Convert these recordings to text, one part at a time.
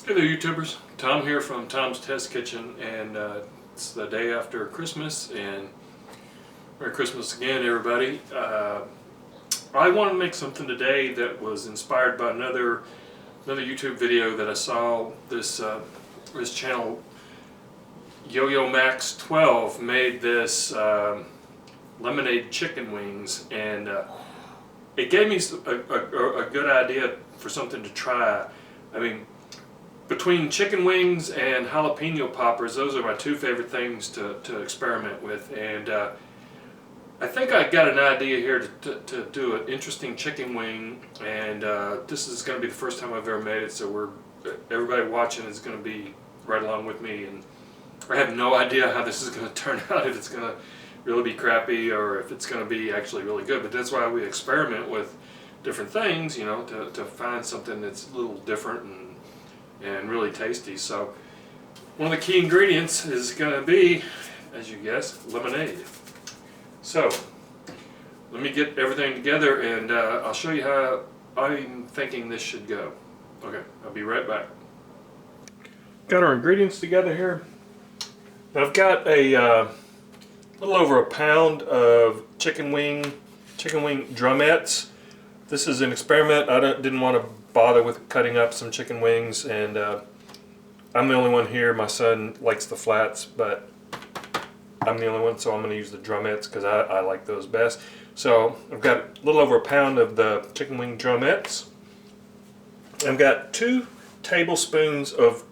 Hey there, YouTubers. Tom here from Tom's Test Kitchen, and it's the day after Christmas, and Merry Christmas again, everybody. I want to make something today that was inspired by another YouTube video that I saw. This channel, Yo-Yo Max 12, made this lemonade chicken wings, and it gave me a good idea for something to try. I mean, between chicken wings and jalapeno poppers, those are my two favorite things to experiment with. And I think I got an idea here to do an interesting chicken wing. And this is going to be the first time I've ever made it, so everybody watching is going to be right along with me. And I have no idea how this is going to turn out, if it's going to really be crappy or if it's going to be actually really good. But that's why we experiment with different things, you know, to find something that's a little different and really tasty. So one of the key ingredients is going to be, as you guessed, lemonade. So let me get everything together, and I'll show you how I'm thinking this should go. Okay, I'll be right back. Got our ingredients together here. I've got a little over a pound of chicken wing drumettes. This is an experiment. I didn't want to bother with cutting up some chicken wings, and I'm the only one here. My son likes the flats, but I'm the only one, so I'm going to use the drumettes because I like those best. So I've got a little over a pound of the chicken wing drumettes. I've got 2 tablespoons of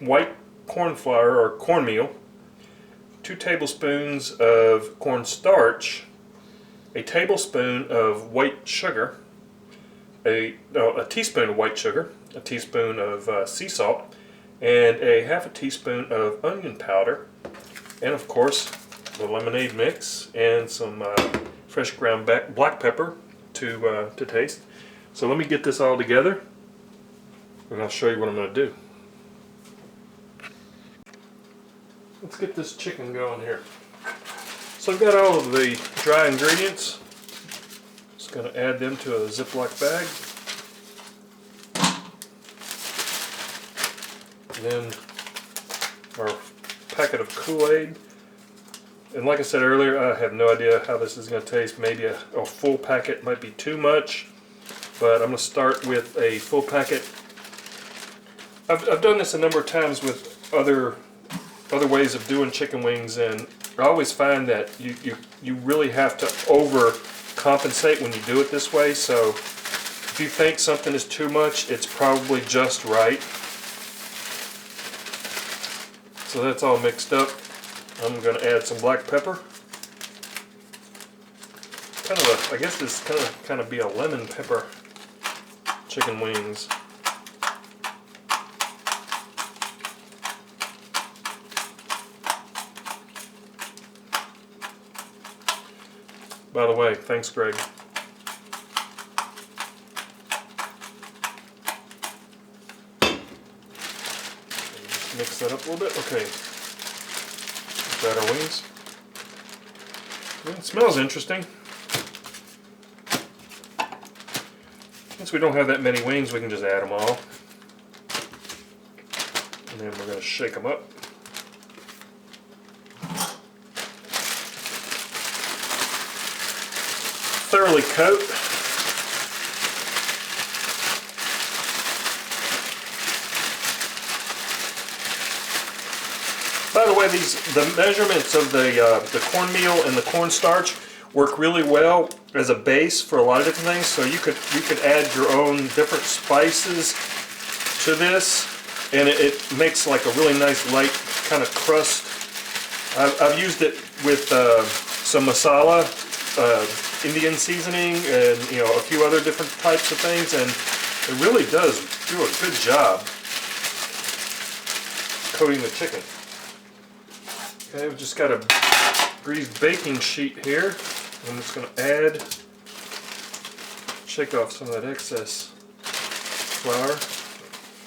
white corn flour or cornmeal, 2 tablespoons of cornstarch, a tablespoon of white sugar, a teaspoon of white sugar, a teaspoon of sea salt, and a half a teaspoon of onion powder, and of course the lemonade mix and some fresh ground black pepper to taste. So let me get this all together, and I'll show you what I'm going to do. Let's get this chicken going here. So I've got all of the dry ingredients. Just going to add them to a Ziploc bag. And then our packet of Kool-Aid. And like I said earlier, I have no idea how this is going to taste. Maybe a full packet might be too much, but I'm going to start with a full packet. I've done this a number of times with other ways of doing chicken wings, and I always find that you really have to overcompensate when you do it this way. So if you think something is too much, it's probably just right. So that's all mixed up. I'm going to add some black pepper. I guess this kind of be a lemon pepper chicken wings. By the way, thanks, Greg. Just mix that up a little bit. Okay. Got our wings. It smells interesting. Since we don't have that many wings, we can just add them all. And then we're going to shake them up. Thoroughly coat. By the way, the measurements of the cornmeal and the cornstarch work really well as a base for a lot of different things. So you could add your own different spices to this, and it makes like a really nice light kind of crust. I've used it with some masala, Indian seasoning, and a few other different types of things, and it really does do a good job coating the chicken. Okay, I've just got a greased baking sheet here. I'm just going to shake off some of that excess flour,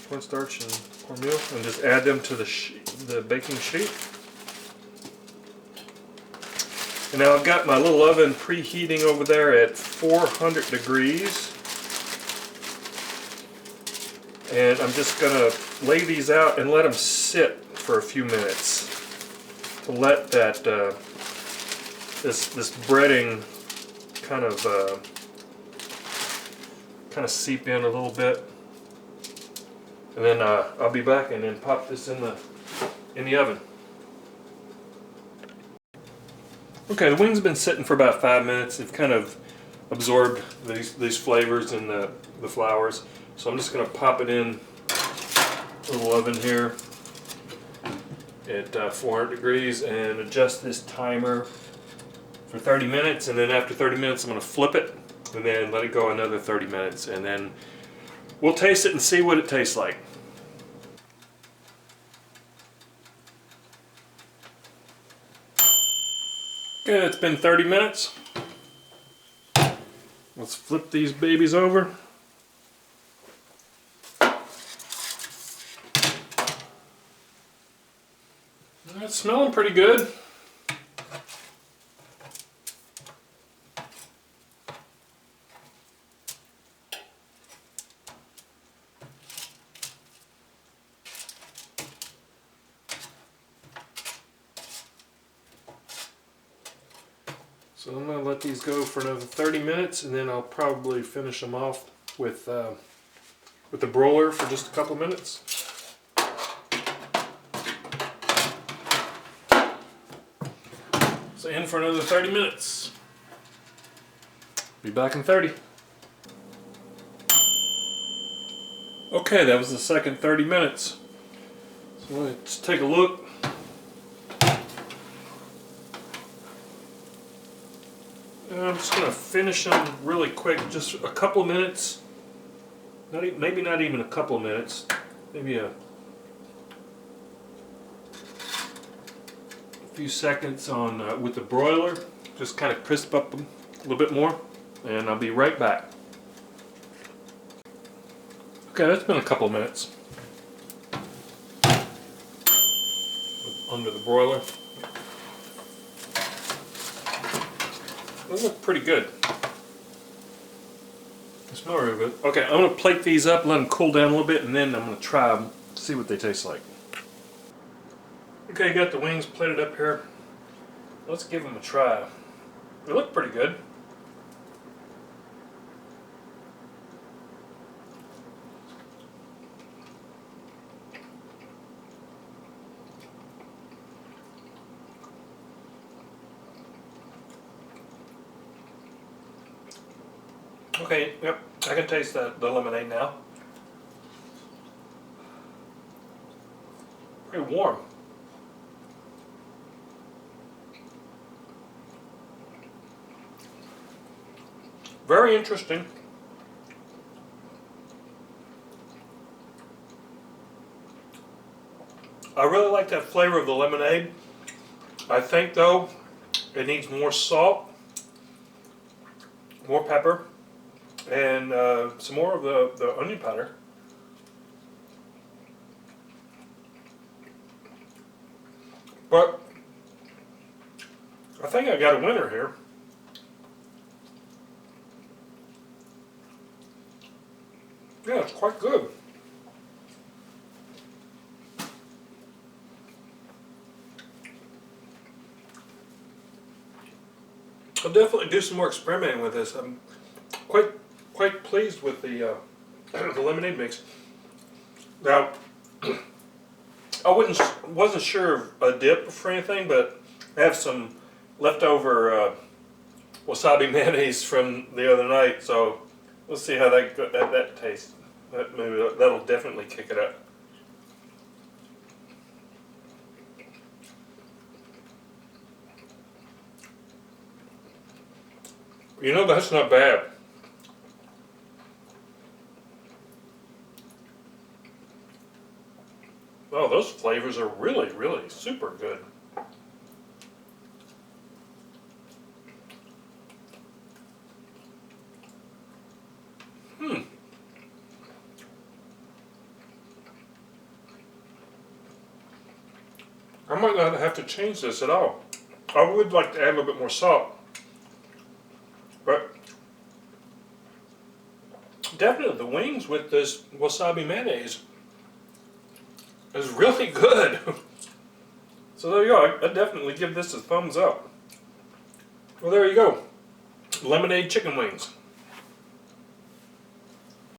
cornstarch, and cornmeal, and just add them to the baking sheet. And now I've got my little oven preheating over there at 400 degrees. And I'm just gonna lay these out and let them sit for a few minutes to let that this breading kind of seep in a little bit. And then I'll be back and then pop this in the oven. Okay, the wings have been sitting for about 5 minutes. They've kind of absorbed these flavors and the flours. So I'm just going to pop it in a little oven here at 400 degrees and adjust this timer for 30 minutes. And then after 30 minutes, I'm going to flip it and then let it go another 30 minutes. And then we'll taste it and see what it tastes like. Okay, it's been 30 minutes. Let's flip these babies over. It's smelling pretty good. So I'm going to let these go for another 30 minutes, and then I'll probably finish them off with the broiler for just a couple minutes. So in for another 30 minutes. Be back in 30. Okay, that was the second 30 minutes. So let's take a look. And I'm just going to finish them really quick, just a couple of minutes. Maybe not even a couple of minutes. Maybe a few seconds on with the broiler. Just kind of crisp up them a little bit more, and I'll be right back. Okay, that's been a couple of minutes under the broiler. They look pretty good. They smell really good. Okay, I'm going to plate these up, let them cool down a little bit, and then I'm going to try them, see what they taste like. Okay, got the wings plated up here. Let's give them a try. They look pretty good. Okay, yep, I can taste the lemonade now. Pretty warm. Very interesting. I really like that flavor of the lemonade. I think though it needs more salt, more pepper, and some more of the onion powder. But I think I got a winner here. Yeah, it's quite good. I'll definitely do some more experimenting with this. I'm quite pleased with the the lemonade mix. Now, I wasn't sure of a dip for anything, but I have some leftover wasabi mayonnaise from the other night, so let's see how that tastes. Maybe that'll definitely kick it up. You know, that's not bad. Oh, those flavors are really, really super good. I might not have to change this at all. I would like to add a little bit more salt, but definitely the wings with this wasabi mayonnaise is really good. So there you go. I definitely give this a thumbs up. Well, there you go. Lemonade chicken wings.